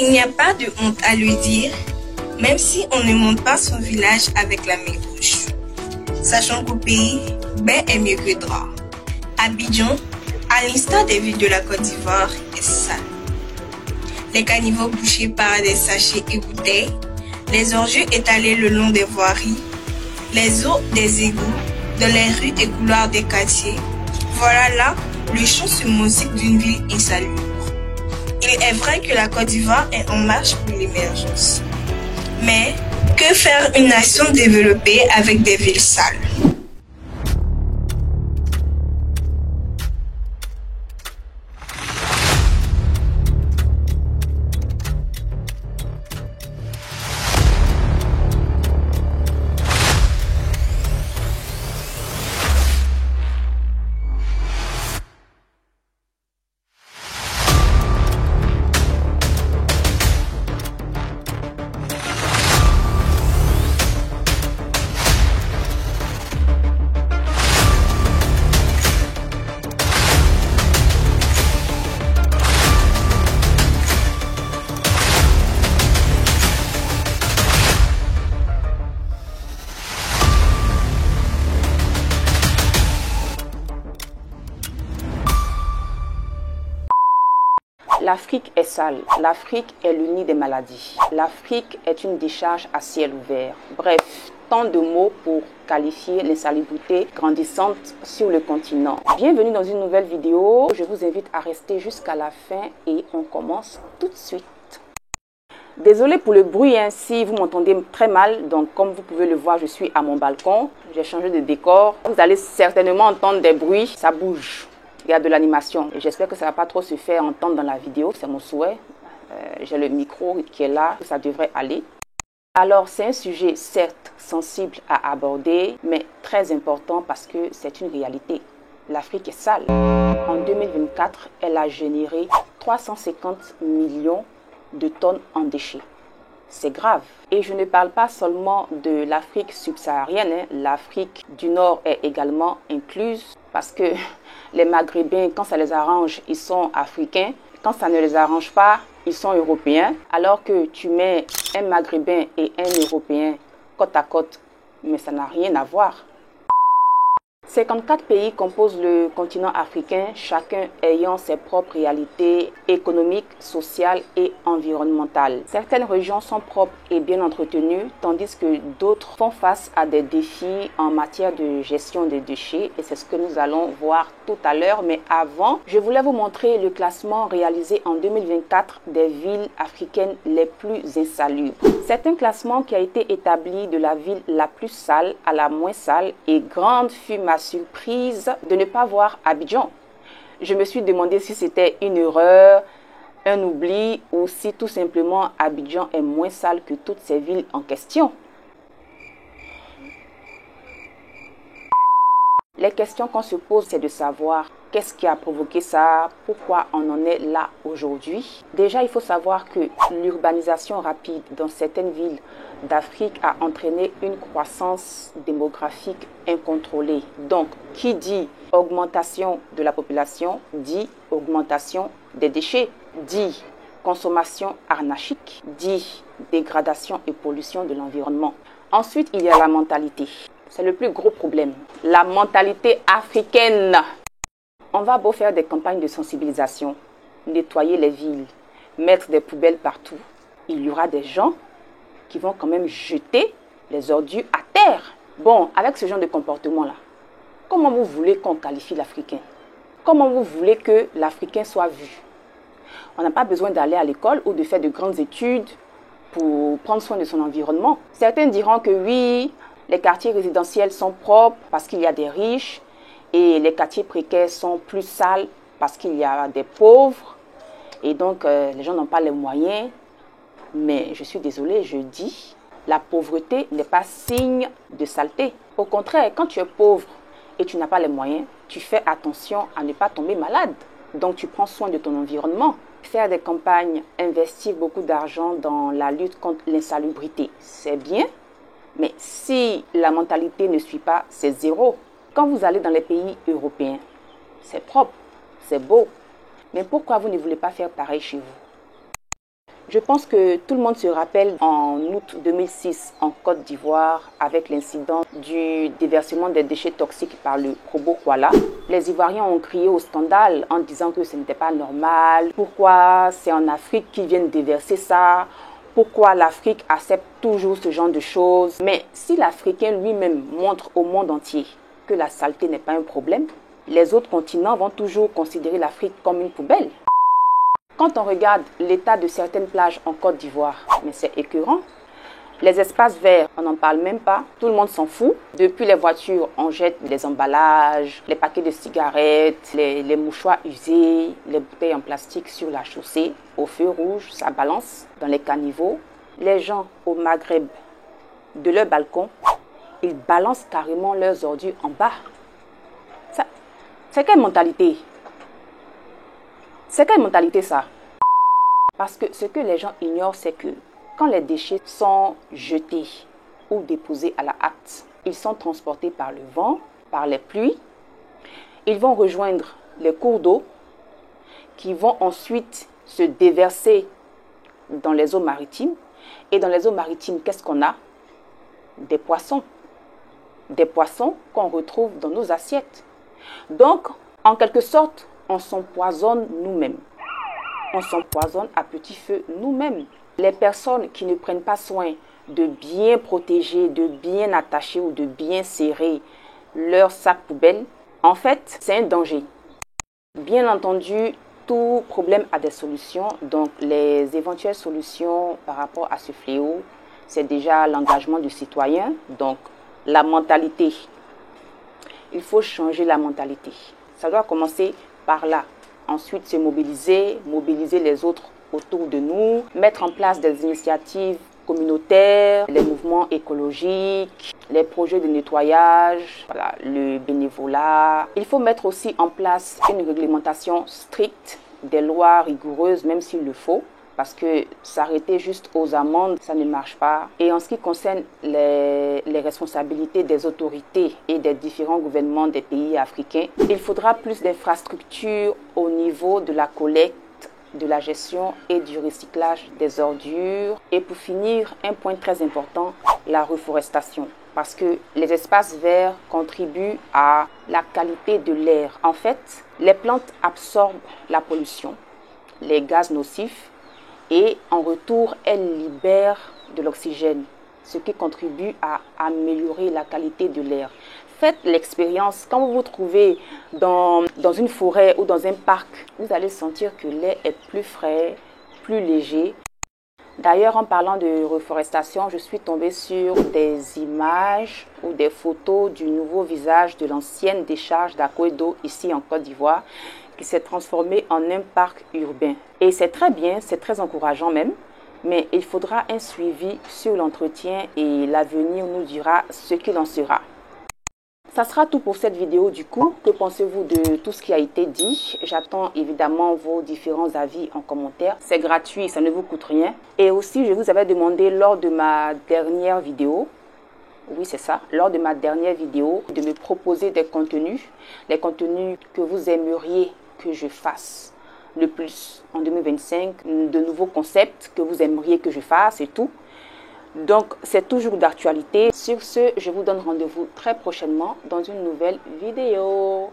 Il n'y a pas de honte à le dire, même si on ne monte pas son village avec la main gauche. Sachant qu'au pays, bain est mieux que drap. Abidjan, à l'instar des villes de la Côte d'Ivoire, est sale. Les caniveaux bouchés par des sachets et bouteilles, les ordures étalées le long des voiries, les eaux des égouts, dans les rues et couloirs des quartiers. Voilà là le champ musique d'une ville insalubre. Il est vrai que la Côte d'Ivoire est en marche pour l'émergence. Mais que faire une nation développée avec des villes sales? L'Afrique est sale, l'Afrique est le nid des maladies, l'Afrique est une décharge à ciel ouvert. Bref, tant de mots pour qualifier l'insalubrité grandissante sur le continent. Bienvenue dans une nouvelle vidéo, je vous invite à rester jusqu'à la fin et on commence tout de suite. Désolée pour le bruit, si vous m'entendez très mal, donc comme vous pouvez le voir, je suis à mon balcon, j'ai changé de décor. Vous allez certainement entendre des bruits, ça bouge. Il y a de l'animation. J'espère que ça ne va pas trop se faire entendre dans la vidéo. C'est mon souhait. J'ai le micro qui est là. Ça devrait aller. Alors, c'est un sujet certes sensible à aborder, mais très important parce que c'est une réalité. L'Afrique est sale. En 2024, elle a généré 350 millions de tonnes en déchets. C'est grave. Et je ne parle pas seulement de l'Afrique subsaharienne. L'Afrique du Nord est également incluse parce que les Maghrébins, quand ça les arrange, ils sont africains. Quand ça ne les arrange pas, ils sont européens. Alors que tu mets un Maghrébin et un Européen côte à côte, mais ça n'a rien à voir. 54 pays composent le continent africain, chacun ayant ses propres réalités économiques, sociales et environnementales. Certaines régions sont propres et bien entretenues, tandis que d'autres font face à des défis en matière de gestion des déchets. Et c'est ce que nous allons voir tout à l'heure. Mais avant, je voulais vous montrer le classement réalisé en 2024 des villes africaines les plus insalubres. C'est un classement qui a été établi de la ville la plus sale à la moins sale et grande fut ma surprise de ne pas voir Abidjan. Je me suis demandé si c'était une erreur, un oubli ou si tout simplement Abidjan est moins sale que toutes ces villes en question. Les questions qu'on se pose, c'est de savoir qu'est-ce qui a provoqué ça, pourquoi on en est là aujourd'hui. Déjà, il faut savoir que l'urbanisation rapide dans certaines villes d'Afrique a entraîné une croissance démographique incontrôlée. Donc, qui dit augmentation de la population, dit augmentation des déchets, dit consommation anarchique, dit dégradation et pollution de l'environnement. Ensuite, il y a la mentalité. C'est le plus gros problème. La mentalité africaine. On va beau faire des campagnes de sensibilisation, nettoyer les villes, mettre des poubelles partout. Il y aura des gens qui vont quand même jeter les ordures à terre. Bon, avec ce genre de comportement-là, comment vous voulez qu'on qualifie l'Africain? Comment vous voulez que l'Africain soit vu? On n'a pas besoin d'aller à l'école ou de faire de grandes études pour prendre soin de son environnement. Certains diront que oui, les quartiers résidentiels sont propres parce qu'il y a des riches et les quartiers précaires sont plus sales parce qu'il y a des pauvres et donc les gens n'ont pas les moyens. Mais je suis désolée, je dis, la pauvreté n'est pas signe de saleté. Au contraire, quand tu es pauvre et tu n'as pas les moyens, tu fais attention à ne pas tomber malade. Donc tu prends soin de ton environnement. Faire des campagnes, investir beaucoup d'argent dans la lutte contre l'insalubrité, c'est bien. Mais si la mentalité ne suit pas, c'est zéro. Quand vous allez dans les pays européens, c'est propre, c'est beau. Mais pourquoi vous ne voulez pas faire pareil chez vous? Je pense que tout le monde se rappelle en août 2006 en Côte d'Ivoire avec l'incident du déversement des déchets toxiques par le robot Koala. Les Ivoiriens ont crié au scandale en disant que ce n'était pas normal. Pourquoi c'est en Afrique qu'ils viennent déverser ça? Pourquoi l'Afrique accepte toujours ce genre de choses? Mais si l'Africain lui-même montre au monde entier que la saleté n'est pas un problème, les autres continents vont toujours considérer l'Afrique comme une poubelle. Quand on regarde l'état de certaines plages en Côte d'Ivoire, mais c'est écœurant. Les espaces verts, on n'en parle même pas. Tout le monde s'en fout. Depuis les voitures, on jette les emballages, les paquets de cigarettes, les mouchoirs usés, les bouteilles en plastique sur la chaussée. Au feu rouge, ça balance dans les caniveaux. Les gens au Maghreb, de leur balcon, ils balancent carrément leurs ordures en bas. C'est quelle mentalité? C'est quelle mentalité ça? Parce que ce que les gens ignorent, c'est que quand les déchets sont jetés ou déposés à la hâte, ils sont transportés par le vent, par les pluies. Ils vont rejoindre les cours d'eau qui vont ensuite se déverser dans les eaux maritimes. Et dans les eaux maritimes, qu'est-ce qu'on a? Des poissons. Des poissons qu'on retrouve dans nos assiettes. Donc, en quelque sorte, on s'empoisonne nous-mêmes. On s'empoisonne à petit feu nous-mêmes. Les personnes qui ne prennent pas soin de bien protéger, de bien attacher ou de bien serrer leur sac poubelle, en fait, c'est un danger. Bien entendu, tout problème a des solutions. Donc, les éventuelles solutions par rapport à ce fléau, c'est déjà l'engagement du citoyen. Donc, la mentalité. Il faut changer la mentalité. Ça doit commencer par là. Ensuite, se mobiliser les autres autour de nous, mettre en place des initiatives communautaires, les mouvements écologiques, les projets de nettoyage, voilà, le bénévolat. Il faut mettre aussi en place une réglementation stricte, des lois rigoureuses, même s'il le faut, parce que s'arrêter juste aux amendes, ça ne marche pas. Et en ce qui concerne les responsabilités des autorités et des différents gouvernements des pays africains, il faudra plus d'infrastructures au niveau de la collecte, de la gestion et du recyclage des ordures. Et pour finir, un point très important, la reforestation. Parce que les espaces verts contribuent à la qualité de l'air. En fait, les plantes absorbent la pollution, les gaz nocifs, et en retour, elles libèrent de l'oxygène, ce qui contribue à améliorer la qualité de l'air. Faites l'expérience, quand vous vous trouvez dans une forêt ou dans un parc, vous allez sentir que l'air est plus frais, plus léger. D'ailleurs, en parlant de reforestation, je suis tombée sur des images ou des photos du nouveau visage de l'ancienne décharge d'Akoedo ici en Côte d'Ivoire, qui s'est transformé en un parc urbain. Et c'est très bien, c'est très encourageant même, mais il faudra un suivi sur l'entretien et l'avenir nous dira ce qu'il en sera. Ça sera tout pour cette vidéo du coup. Que pensez-vous de tout ce qui a été dit? J'attends évidemment vos différents avis en commentaire. C'est gratuit, ça ne vous coûte rien. Et aussi, je vous avais demandé lors de ma dernière vidéo, oui c'est ça, lors de ma dernière vidéo, de me proposer des contenus, les contenus que vous aimeriez que je fasse le plus en 2025, de nouveaux concepts que vous aimeriez que je fasse et tout. Donc, c'est toujours d'actualité. Sur ce, je vous donne rendez-vous très prochainement dans une nouvelle vidéo.